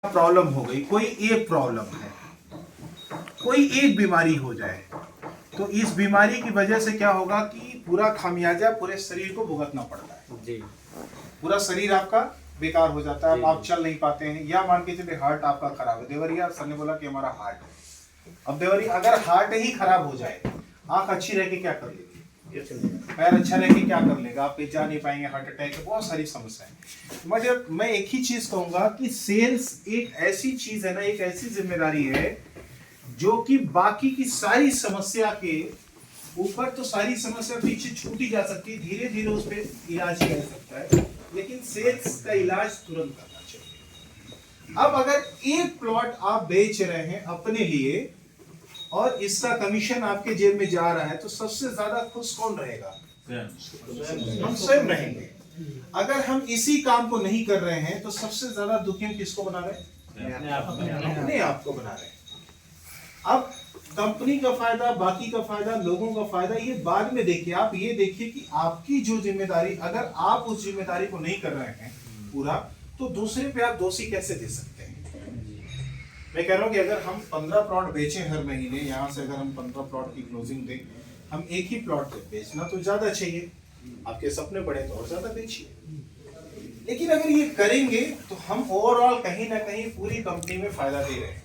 Problem हो गई, कोई एक प्रॉब्लम है, कोई एक बीमारी हो जाए तो इस बीमारी की वजह से क्या होगा कि पूरा खामियाजा पूरे शरीर को भुगतना पड़ता है जी। पूरा शरीर आपका बेकार हो जाता है, आप चल नहीं पाते हैं। या मान के चलिए हार्ट आपका खराब है। देवरिया सर ने बोला कि हमारा हार्ट है। अब देवरिया अगर हार्ट ही खराब हो जाए, आंख अच्छी रह के क्या कर लेगी, पैर अच्छा रह के क्या कर लेगा, आप जा नहीं पाएंगे, हार्ट अटैक है, बहुत सारी समस्याएं। मगर मैं एक ही चीज कहूंगा कि सेल्स एक ऐसी चीज है ना, एक ऐसी जिम्मेदारी है जो कि बाकी की सारी समस्या के ऊपर तो सारी समस्या पीछे छूटी जा सकती है, धीरे धीरे उस पर इलाज किया जा सकता है, लेकिन सेल्स का इलाज तुरंत करना चाहिए। अब अगर एक प्लॉट आप बेच रहे हैं अपने लिए और इसका कमीशन आपके जेब में जा रहा है तो सबसे ज्यादा खुश कौन रहेगा? हम स्वयं रहेंगे। अगर हम इसी काम को नहीं कर रहे हैं तो सबसे ज्यादा दुखी हम किसको बना रहे हैं? अपने आप को बना रहे हैं। अब कंपनी का फायदा, बाकी का फायदा, लोगों का फायदा, ये बाद में देखिए। आप ये देखिए कि आपकी जो जिम्मेदारी, अगर आप उस जिम्मेदारी को नहीं कर रहे हैं पूरा, तो दूसरे पे आप दोषी कैसे दे सकते हैं? मैं कह रहा हूं कि अगर हम 15 प्लॉट बेचें हर महीने, यहां से अगर हम 15 प्लॉट की क्लोजिंग दें, हम एक ही प्लॉट बेचना तो ज्यादा चाहिए, आपके सपने बड़े तो और ज्यादा बेचिए। लेकिन अगर ये करेंगे तो हम ओवरऑल कहीं ना कहीं पूरी कंपनी में फायदा दे रहे हैं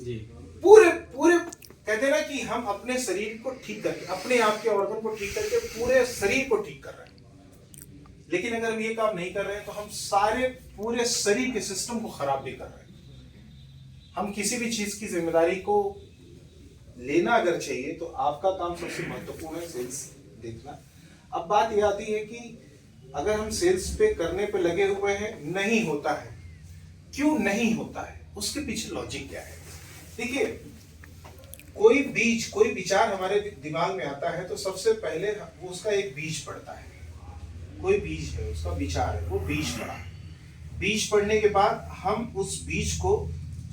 जी। पूरे पूरे कहते हैं ना कि हम अपने शरीर को ठीक करके, अपने आप के ऑर्गन को ठीक करके पूरे शरीर को ठीक कर रहे हैं। लेकिन अगर हम ये काम नहीं कर रहे हैं तो हम सारे पूरे शरीर के सिस्टम को खराब भी कर रहे हैं। हम किसी भी चीज की जिम्मेदारी को लेना अगर चाहिए तो आपका काम सबसे महत्वपूर्ण है सेल्स देखना। अब बात यह आती है कि अगर हम सेल्स पे करने पे लगे हुए हैं, नहीं होता है, क्यों नहीं होता है, उसके पीछे लॉजिक क्या है? देखिए, कोई बीज, कोई विचार हमारे दिमाग में आता है तो सबसे पहले उसका एक बीज पड़ता है। कोई बीज है, उसका विचार है, वो बीज पड़ा। बीज पड़ने के बाद हम उस बीज को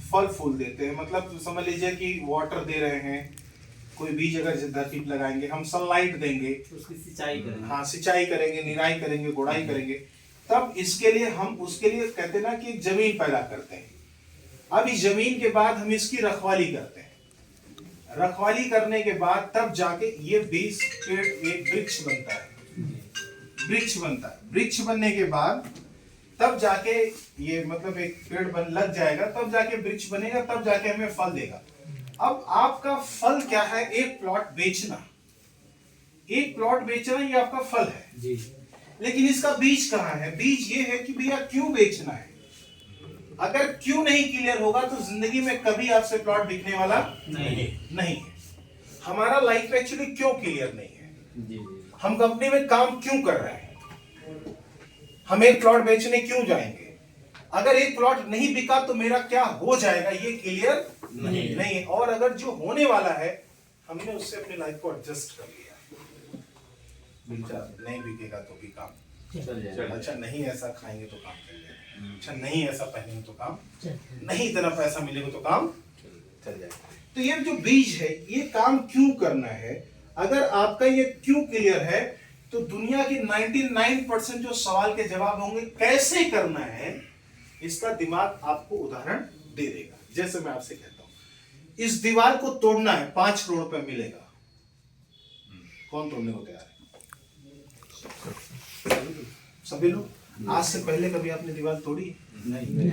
फल फूल देते हैं। मतलब समझ लीजिए कि वाटर दे रहे हैं, कोई बीज अगर धरती पे लगाएंगे, हम सनलाइट देंगे, उसकी सिंचाई करेंगे, हाँ सिंचाई करेंगे, निराई करेंगे, गुड़ाई करेंगे, तब इसके लिए हम उसके लिए कहते हैं ना कि जमीन पैदा करते हैं। अब इस जमीन के बाद हम इसकी रखवाली करते हैं। रखवाली करने के बाद तब जाके ये बीज पेड़ एक वृक्ष बनता है, वृक्ष बनता है। वृक्ष बनने के बाद तब जाके ये मतलब एक पेड़ बन लग जाएगा, तब जाके वृक्ष बनेगा, तब जाके हमें फल देगा। अब आपका फल क्या है? एक प्लॉट बेचना। एक प्लॉट बेचना ये आपका फल है जी। लेकिन इसका बीज कहाँ है? बीज ये है कि भैया क्यों बेचना है। अगर क्यों नहीं क्लियर होगा तो जिंदगी में कभी आपसे प्लॉट बिकने वाला नहीं है। हमारा लाइफ एक्चुअली क्यों क्लियर नहीं है जी। हम कंपनी में काम क्यों कर रहे हैं? हम एक प्लॉट बेचने क्यों जाएंगे? अगर एक प्लॉट नहीं बिका तो मेरा क्या हो जाएगा, ये क्लियर नहीं है। और अगर जो होने वाला है हमने उससे अपनी लाइफ को एडजस्ट कर लिया, नहीं बिकेगा तो भी काम चल जाएगा। अच्छा नहीं ऐसा खाएंगे तो काम चल जाएगा, अच्छा नहीं ऐसा पहनेंगे तो काम, नहीं इतना पैसा मिलेगा तो काम चल जाएगा। तो ये जो बीज है, ये काम क्यों करना है, अगर आपका ये क्यों क्लियर है तो दुनिया के 99% जो सवाल के जवाब होंगे कैसे करना है, इसका दिमाग आपको उदाहरण दे देगा। जैसे मैं आपसे कहता हूं, इस दीवार को तोड़ना है, 5 करोड़ रुपए मिलेगा, कौन तोड़ने को तैयार है? सभी लोग। आज से पहले कभी आपने दीवार तोड़ी? नहीं।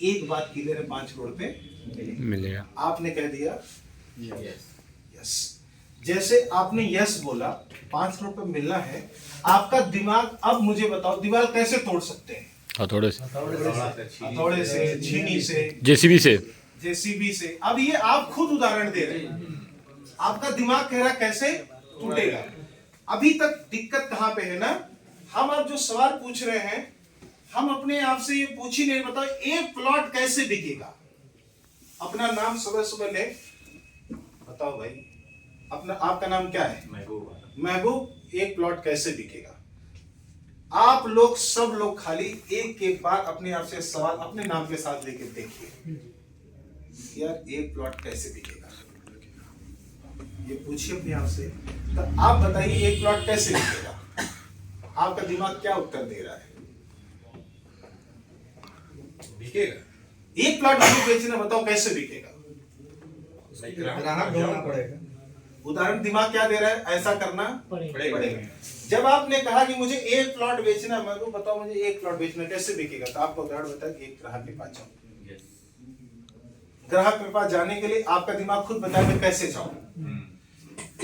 एक बात क्लियर है, 5 करोड़ रुपए मिलेगा। आपने कह दिया यस। जैसे आपने यस बोला, 5 करोड़ रुपए मिलना है, आपका दिमाग अब मुझे बताओ दीवार कैसे तोड़ सकते हैं? हथौड़े से, छीनी से, जेसीबी से। अब ये आप खुद उदाहरण दे रहे हैं, आपका दिमाग कह रहा कैसे टूटेगा। अभी तक दिक्कत कहां पे है ना, हम अब जो सवाल पूछ रहे हैं, हम अपने आप से ये पूछ ही नहीं, बताओ एक प्लॉट कैसे बिकेगा। अपना नाम सुबह सुबह ले, बताओ भाई अपना, आपका नाम क्या है? महबूब। एक प्लॉट कैसे बिकेगा? आप लोग सब लोग खाली एक एक बार अपने आप से सवाल अपने नाम के साथ लेके देखिए, यार एक प्लॉट कैसे बिकेगा, ये पूछिए अपने आप से। तो आप बताइए एक प्लॉट कैसे बिकेगा, आपका दिमाग क्या उत्तर दे रहा है? बिकेगा। एक प्लॉट नहीं बेचना, बताओ कैसे बिकेगा? ग्राहक ढूंढना पड़ेगा। उदाहरण दिमाग क्या दे रहा है, ऐसा करना पड़ेगा। जब आपने कहा कि मुझे एक प्लॉट बेचना, मैं को बताओ मुझे एक प्लॉट बेचना कैसे बिकेगा, तो आपको उदाहरण बताया कि एक ग्राहक के पास जाओ। ग्राहक के पास जाने के लिए आपका दिमाग खुद बताएगा कैसे जाओ।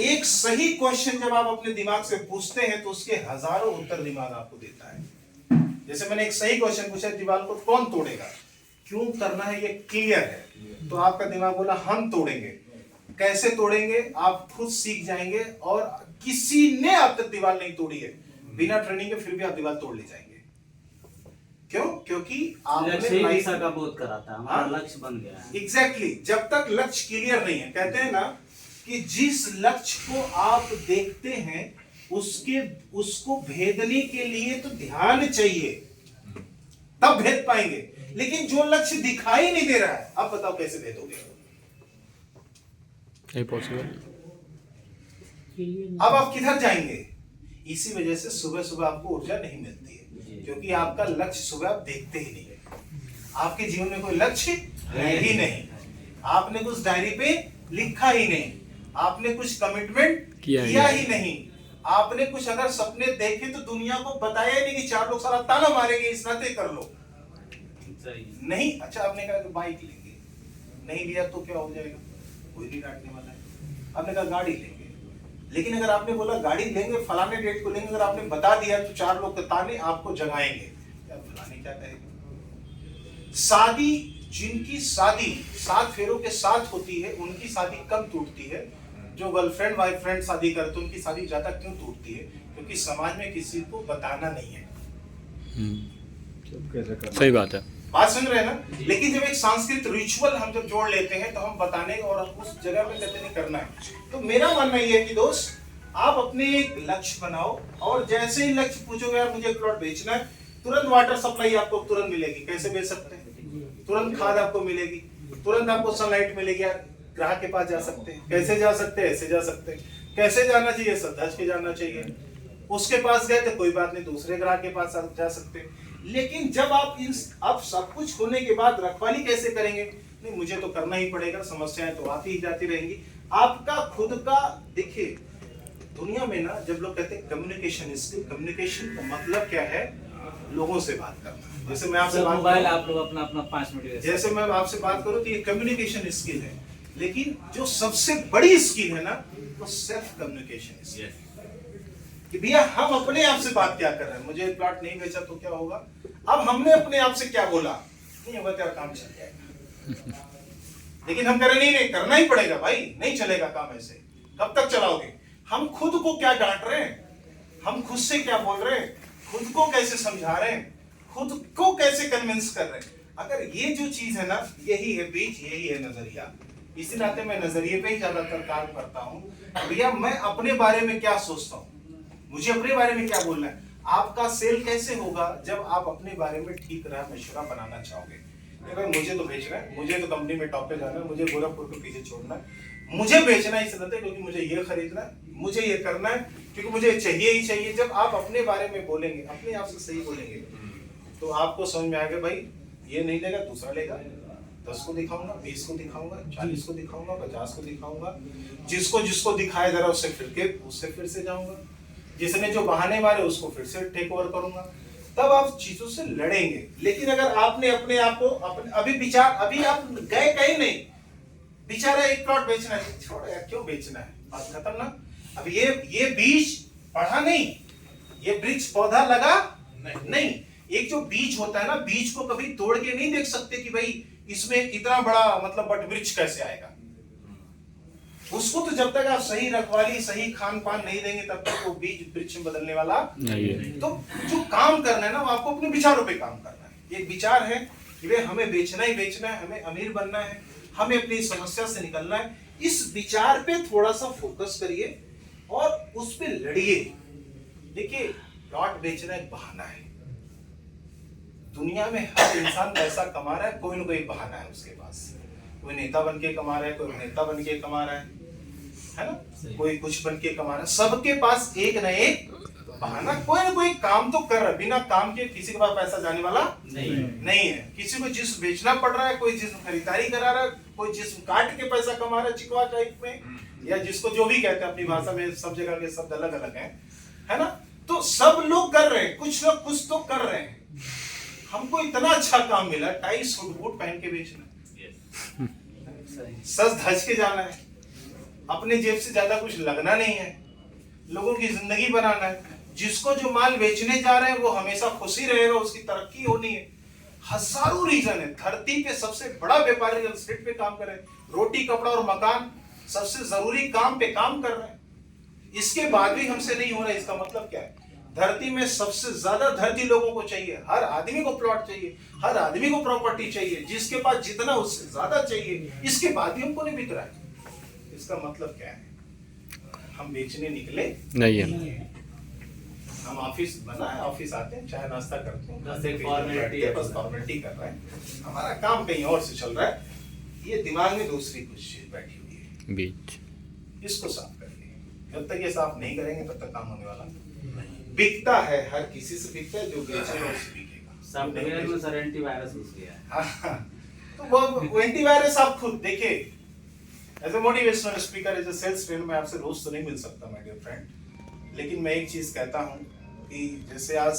एक सही क्वेश्चन जब आप अपने दिमाग से पूछते हैं तो उसके हजारों उत्तर दिमाग आपको देता है। जैसे मैंने एक सही क्वेश्चन पूछा, दीवार को कौन तोड़ेगा, क्यों करना है ये क्लियर है, तो आपका दिमाग बोला हम तोड़ेंगे। कैसे तोड़ेंगे आप खुद सीख जाएंगे, और किसी ने अब तक दीवार नहीं तोड़ी है बिना ट्रेनिंग के, फिर भी आप दीवार तोड़ ले जाएंगे। क्यों? क्योंकि आपने दिशा का बोध कराता है, हमारा लक्ष्य बन गया है। एग्जैक्टली, जब तक लक्ष्य क्लियर नहीं है, कहते हैं ना कि जिस लक्ष्य को आप देखते हैं उसको भेदने के लिए तो ध्यान चाहिए, तब भेद पाएंगे। लेकिन जो लक्ष्य दिखाई नहीं दे रहा है, आप बताओ कैसे भेदोगे? पॉसिबल। अब आप किधर जाएंगे? इसी वजह से सुबह सुबह आपको ऊर्जा नहीं मिलती है, क्योंकि आपका लक्ष्य सुबह आप देखते ही नहीं है। आपके जीवन में कोई लक्ष्य है ही नहीं, आपने कुछ डायरी पे लिखा ही नहीं, आपने कुछ कमिटमेंट किया ही नहीं, आपने कुछ अगर सपने देखे तो दुनिया को बताया ही नहीं कि चार लोग सारा ताना मारेंगे इस नाते कर लो नहीं। अच्छा, आपने कहा कि बाइक लेंगे, नहीं लिया तो क्या हो जाएगा, कोई नहीं डांटने वाला है। आपने कहा गाड़ी लेंगे, लेकिन अगर आपने बोला गाड़ी लेंगे फलाने डेट को लेंगे, अगर आपने बता दिया तो चार लोग ताने आपको जगाएंगे, यार फलाने क्या कहेगा। शादी, जिनकी शादी 7 फेरों के साथ होती है उनकी शादी कम टूटती है, जो गर्लफ्रेंड बॉयफ्रेंड शादी करते उनकी शादी ज्यादा क्यों टूटती है? क्योंकि समाज में किसी को बताना नहीं है। सही बात है, बात सुन रहे हैं ना? लेकिन जब एक सांस्कृतिक रिचुअल हम जब जोड़ लेते हैं तो हम बताने और उस जगह पे कहते नहीं करना है। तो मेरा मानना ये है कि दोस्त, आप अपने एक लक्ष्य बनाओ, और जैसे ही लक्ष्य पूछोगे यार मुझे प्लॉट बेचना है, तुरंत वाटर सप्लाई आपको तुरंत मिलेगी। कैसे बेच सकते हैं? तुरंत खाद आपको मिलेगी, तुरंत आपको सनलाइट मिलेगी, ग्राहक के पास जा सकते हैं। कैसे जा सकते हैं? ऐसे जा सकते हैं। कैसे जाना चाहिए? सधज के जाना चाहिए। उसके पास गए तो कोई बात नहीं, दूसरे ग्राहक के पास जा सकते हैं। लेकिन जब आप अब सब कुछ होने के बाद रखवाली कैसे करेंगे? नहीं, मुझे तो करना ही पड़ेगा, समस्याएं तो आती ही जाती रहेंगी। आपका खुद का देखिए, दुनिया में ना जब लोग कहते हैं कम्युनिकेशन स्किल, कम्युनिकेशन का मतलब क्या है? लोगों से बात करना। जैसे मैं आपसे बात मोबाइल आप लोग अपना अपना 5 मिनट, जैसे मैं आपसे बात करूं तो ये कम्युनिकेशन स्किल है। लेकिन जो सबसे बड़ी स्किल है ना, वो सेल्फ कम्युनिकेशन स्किल है कि भैया हम अपने आप से बात क्या कर रहे हैं। मुझे प्लॉट नहीं बेचा तो क्या होगा? अब हमने अपने आप से क्या बोला? नहीं होगा तेरा काम चल जाएगा। लेकिन हम कह रहे नहीं, करना ही पड़ेगा भाई, नहीं चलेगा काम ऐसे। कब तक चलाओगे? हम खुद को क्या डांट रहे हैं, हम खुद से क्या बोल रहे हैं, खुद को कैसे समझा रहे हैं, खुद को कैसे कन्विंस कर रहे हैं। अगर ये जो चीज है ना, यही है बीज, यही है नजरिया। इसी नाते मैं नजरिए पे ही ज्यादातर काम करता हूँ। भैया मैं अपने बारे में क्या सोचता हूँ, मुझे अपने बारे में क्या बोलना है। आपका सेल कैसे होगा? जब आप अपने बारे में ठीक राह मशवरा बनाना चाहोगे। भाई मुझे तो बेचना है, मुझे तो कंपनी में टॉप पे जाना है, मुझे गोरखपुर के पीछे छोड़ना है, मुझे बेचना ही सदत है क्योंकि मुझे ये खरीदना है, मुझे ये करना है क्योंकि मुझे चाहिए ही चाहिए। जब आप अपने बारे में बोलेंगे, अपने आप से सही बोलेंगे, तो आपको समझ में आएगा भाई ये नहीं लेगा दूसरा लेगा, 10 को दिखाऊंगा, 20 को दिखाऊंगा, 40 को दिखाऊंगा, 50 को दिखाऊंगा, जिसको दिखाया जरा उससे फिर से जाऊंगा, जिसने जो बहाने मारे उसको फिर से टेक ओवर करूंगा। तब आप चीजों से लड़ेंगे। लेकिन अगर आपने अपने आप को अभी आप गए कहीं नहीं, बेचारा एक प्लॉट बेचना है, छोड़ो यार क्यों बेचना है, बात खत्म ना। अब ये बीज पढ़ा नहीं, ये वृक्ष पौधा लगा नहीं। एक जो बीज होता है ना, बीज को कभी तोड़ के नहीं देख सकते कि भाई इसमें इतना बड़ा मतलब बट वृक्ष कैसे आएगा। उसको तो जब तक आप सही रखवाली, सही खान पान नहीं देंगे तब तक वो बीज वृक्ष में बदलने वाला नहीं है। तो जो काम करना है ना, वो आपको अपने विचारों पे काम करना है। एक विचार है कि भाई हमें बेचना ही बेचना है, हमें अमीर बनना है, हमें अपनी समस्या से निकलना है। इस विचार पे थोड़ा सा फोकस करिए और उस पे लड़िए। देखिए प्लॉट बेचना एक बहाना है। दुनिया में हर इंसान पैसा कमा रहा है, कोई ना कोई बहाना है उसके पास। कोई नेता बन के कमा रहा है, कोई नेता बन के कमा रहा है ना, कोई कुछ बन के कमा रहा है। सबके पास एक न एक बहाना, कोई ना कोई काम तो कर रहा है, बिना काम के किसी के पास पैसा जाने वाला नहीं है। किसी को जिस्म बेचना पड़ रहा है, कोई जिस्म खरीदारी करा रहा है, कोई जिस्म काट के पैसा कमा रहा है चिकवा टाइप में, या जिसको जो भी कहते हैं अपनी भाषा में, सब जगह के शब्द अलग अलग है ना। तो सब लोग कर रहे हैं, कुछ लोग कुछ तो कर रहे हैं। हमको इतना अच्छा काम मिला, 2.5 सूट बूट पहन के बेचना, सज धज के जाना है, अपने जेब से ज्यादा कुछ लगना नहीं है, लोगों की जिंदगी बनाना है। जिसको जो माल बेचने जा रहे हैं वो हमेशा खुशी रहेगा, उसकी तरक्की होनी है। हजारों रीजन है। धरती पे सबसे बड़ा व्यापारी रियल एस्टेट पे काम कर रहे हैं, रोटी कपड़ा और मकान सबसे जरूरी काम पे काम कर रहे हैं। इसके बाद भी हमसे नहीं हो रहा है, इसका मतलब क्या है? धरती में सबसे ज्यादा धरती लोगों को चाहिए, हर आदमी को प्लॉट चाहिए, हर आदमी को प्रॉपर्टी चाहिए, जिसके पास जितना उससे ज्यादा चाहिए। इसके बाद भी हमको नहीं बिक रहा है, इसका मतलब क्या है? हम बेचने निकले नहीं है। हम ऑफिस बना है, ऑफिस आते हैं, चाय नाश्ता करते हैं, बस फॉर्मेलिटी कर रहे हैं, हमारा काम कहीं और से चल रहा है। ये दिमाग में दूसरी कुछ चीज बैठी हुई है, बीच इसको साफ करिए। जब तक ये साफ नहीं करेंगे तब तक काम होने वाला नहीं। बिकता है, हर किसी से बिकता है, जो बेचेगा उससे बिकेगा। सॉफ्टवेयर में सर एंटीवायरस घुस गया है। हाँ, तो वो एंटीवायरस आप खुद देखिए। As a motivational speaker, as a sales trainer, मैं आपसे रोज तो नहीं मिल सकता माय डियर फ्रेंड, लेकिन मैं एक चीज कहता हूँ कि जैसे आज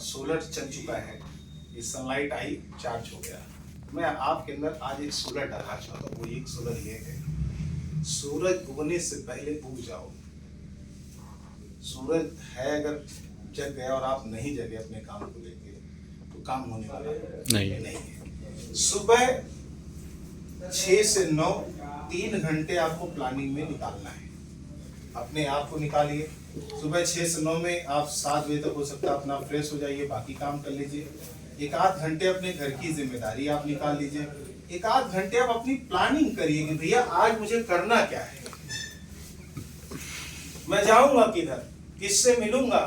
सोलर चल चुका है, ये सनलाइट आई, चार्ज हो गया, मैं आपके अंदर आज एक सोलर डालना चाहता हूँ। वो एक सोलर ये है, सूरज उगने से पहले उग जाओ। सूरज है अगर जग गया और आप नहीं जगे अपने काम को लेके, तो काम होने वाला नहीं है। सुबह 6 से 9 3 घंटे आपको प्लानिंग में निकालना है, अपने आप को निकालिए। सुबह 6 से 9 में आप 7 बजे तक हो सकता है अपना फ्रेश हो जाइए, बाकी काम कर लीजिए। 1-8 घंटे अपने घर की जिम्मेदारी आप निकाल लीजिए। 1-8 घंटे आप अपनी प्लानिंग करिए कि भैया आज मुझे करना क्या है, मैं जाऊंगा किधर, किससे मिलूंगा,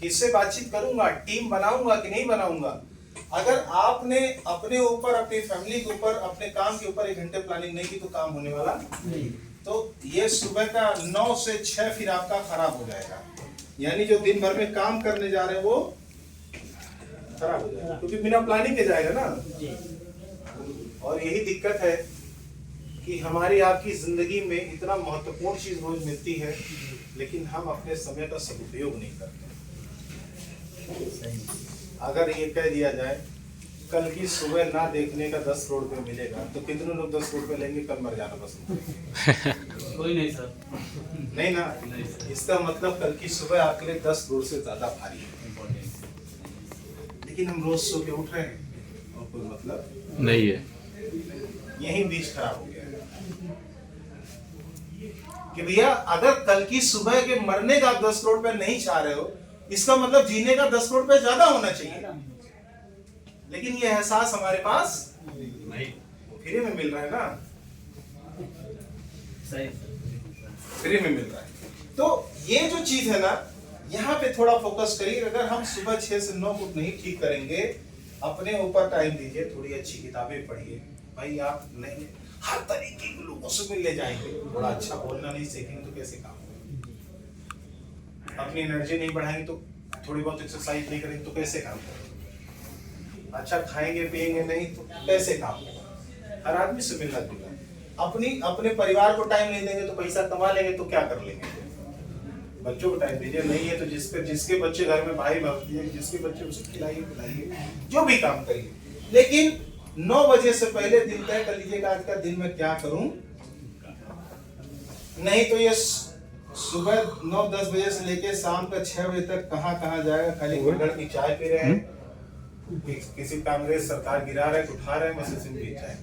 किससे बातचीत करूंगा, टीम बनाऊंगा कि नहीं बनाऊंगा। अगर आपने अपने ऊपर, अपनी फैमिली के ऊपर, अपने काम के ऊपर 1 घंटे प्लानिंग नहीं की तो काम होने वाला नहीं। तो ये सुबह का 9 से 6 फिर आपका खराब हो जाएगा, यानी जो दिन भर में काम करने जा रहे हैं वो खराब हो जाएगा, क्योंकि बिना प्लानिंग के जाएगा ना। और यही दिक्कत है कि हमारी आपकी जिंदगी में इतना महत्वपूर्ण चीज रोज मिलती है, लेकिन हम अपने समय का सदुपयोग नहीं करते। अगर ये कह दिया जाए कल की सुबह ना देखने का 10 करोड़ रुपए मिलेगा, तो कितने लोग 10 करोड़ रुपए लेंगे, कल मर जाना पसंद करेंगे? कोई नहीं सर, नहीं ना। इसका मतलब कल की सुबह आपके लिए 10 करोड़ से ज्यादा भारी है। लेकिन हम रोज सो के उठ रहे हैं और कोई मतलब नहीं है। यही बीज खराब हो गया है कि भैया अगर कल की सुबह के मरने का आप 10 करोड़ रुपए नहीं चाह रहे हो, इसका मतलब जीने का 10 करोड़ रुपए ज्यादा होना चाहिए। लेकिन ये एहसास हमारे पास नहीं, फ्री में मिल रहा है ना, सही फ्री में मिल रहा है। तो ये जो चीज है ना, यहाँ पे थोड़ा फोकस करिए। अगर हम सुबह 6 से 9 को नहीं ठीक करेंगे, अपने ऊपर टाइम दीजिए, थोड़ी अच्छी किताबें पढ़िए। भाई आप नहीं हर तरीके के लोगों से मिलने जाएंगे, थोड़ा अच्छा बोलना नहीं सीखेंगे तो कैसे काम होगा? अपनी एनर्जी नहीं बढ़ाएंगे तो, थोड़ी बहुत एक्सरसाइज नहीं करेंगे तो कैसे काम होगा? अच्छा खाएंगे पिएंगे नहीं तो कैसे काम होगा? हर आदमी से मिलना जुलना। अपने परिवार को टाइम नहीं देंगे तो पैसा कमा लेंगे तो क्या कर लेंगे? बच्चों को टाइम दीजिए, नहीं है तो जिसके बच्चे घर में भाई भाभी, जिसके बच्चे उसे खिलाइए पिलाइए, जो भी काम करिए। लेकिन 9 बजे से पहले दिन तय कर लीजिएगा आज का दिन में क्या करूं, नहीं तो ये सुबह 9-10 बजे से लेके शाम का 6 बजे तक कहां जाएगा? खाली गुड़गड़ की चाय पी रहे हैं, किसी कांग्रेस सरकार गिरा रहे हैं, उठा रहे हैं, बस इसी में बीत जाए।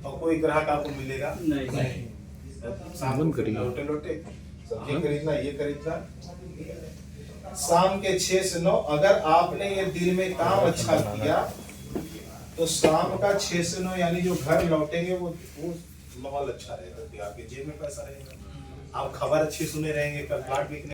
और कोई ग्राहक आपको मिलेगा नहीं। शाम को लोटे सब्जी खरीदना, ये खरीदना। शाम के 6 से 9 अगर आपने ये दिन में काम अच्छा किया तो शाम का 6 से 9 यानी जो घर लौटेंगे वो माहौल अच्छा रहेगा, आपके जेब में पैसा रहेगा, आप खबर अच्छी सुने रहेंगे, कल प्लाट बिकने